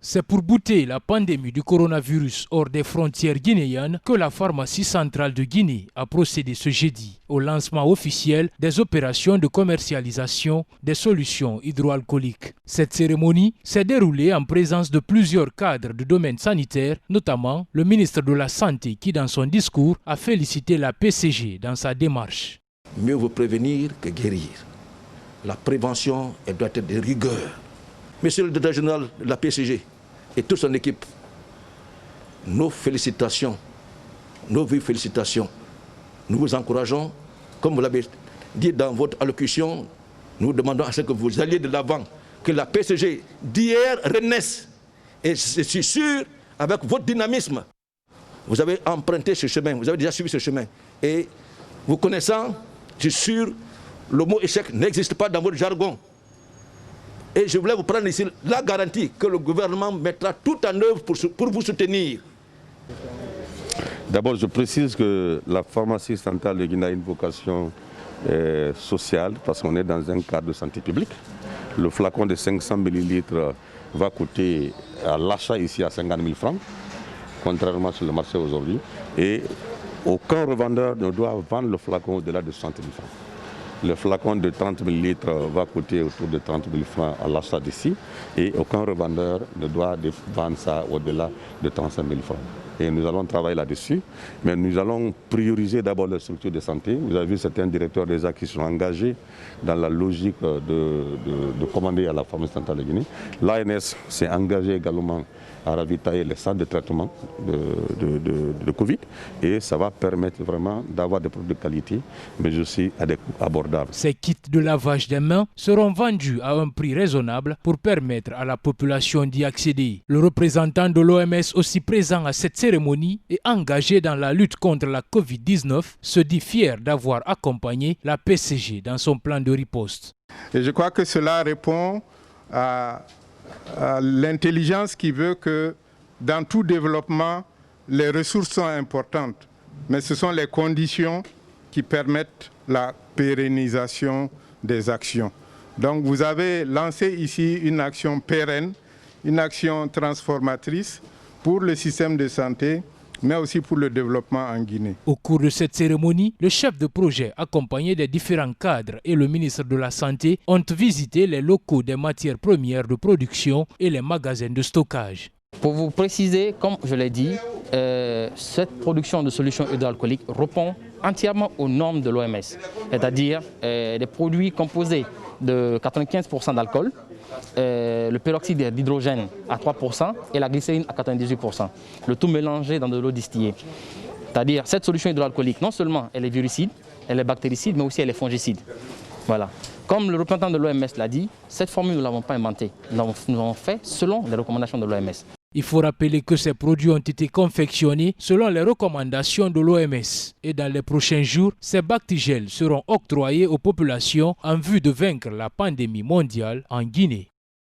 C'est pour bouter la pandémie du coronavirus hors des frontières guinéennes que la pharmacie centrale de Guinée a procédé ce jeudi au lancement officiel des opérations de commercialisation des solutions hydroalcooliques. Cette cérémonie s'est déroulée en présence de plusieurs cadres du domaine sanitaire, notamment le ministre de la Santé qui, dans son discours, a félicité la PCG dans sa démarche. Mieux vaut prévenir que guérir. La prévention, elle doit être de rigueur. Monsieur le directeur général de la PCG et toute son équipe, nos félicitations, nos vives félicitations. Nous vous encourageons, comme vous l'avez dit dans votre allocution, nous demandons à ce que vous alliez de l'avant, que la PCG d'hier renaisse. Et je suis sûr, avec votre dynamisme, vous avez emprunté ce chemin, vous avez déjà suivi ce chemin. Et vous connaissant, je suis sûr, le mot échec n'existe pas dans votre jargon. Et je voulais vous prendre ici la garantie que le gouvernement mettra tout en œuvre pour vous soutenir. D'abord, je précise que la pharmacie centrale de Guinée a une vocation sociale parce qu'on est dans un cadre de santé publique. Le flacon de 500 ml va coûter à l'achat ici à 50 000 francs, contrairement sur le marché aujourd'hui. Et aucun revendeur ne doit vendre le flacon au-delà de 60 000 francs. Le flacon de 30 ml va coûter autour de 30 000 francs à l'achat d'ici et aucun revendeur ne doit vendre ça au-delà de 35 000 francs. Et nous allons travailler là-dessus, mais nous allons prioriser d'abord les structures de santé. Vous avez vu certains directeurs déjà qui sont engagés dans la logique de commander à la pharmacie centrale de Guinée. L'ANS s'est engagé également à ravitailler les centres de traitement de Covid et ça va permettre vraiment d'avoir des produits de qualité, mais aussi à des coûts abordables. Ces kits de lavage des mains seront vendus à un prix raisonnable pour permettre à la population d'y accéder. Le représentant de l'OMS, aussi présent à cette cérémonie et engagé dans la lutte contre la Covid-19, se dit fier d'avoir accompagné la PCG dans son plan de riposte. Et je crois que cela répond à l'intelligence qui veut que dans tout développement, les ressources sont importantes, mais ce sont les conditions qui permettent la pérennisation des actions. Donc vous avez lancé ici une action pérenne, une action transformatrice pour le système de santé, mais aussi pour le développement en Guinée. Au cours de cette cérémonie, le chef de projet, accompagné des différents cadres et le ministre de la Santé, ont visité les locaux des matières premières de production et les magasins de stockage. Pour vous préciser, comme je l'ai dit, cette production de solutions hydroalcooliques répond entièrement aux normes de l'OMS, c'est-à-dire des produits composés de 95% d'alcool, le peroxyde d'hydrogène à 3% et la glycérine à 98%. Le tout mélangé dans de l'eau distillée. C'est-à-dire cette solution hydroalcoolique, non seulement elle est virucide, elle est bactéricide, mais aussi elle est fongicide. Voilà. Comme le représentant de l'OMS l'a dit, cette formule nous ne l'avons pas inventée. Nous l'avons fait selon les recommandations de l'OMS. Il faut rappeler que ces produits ont été confectionnés selon les recommandations de l'OMS. Et dans les prochains jours, ces bactigels seront octroyés aux populations en vue de vaincre la pandémie mondiale en Guinée.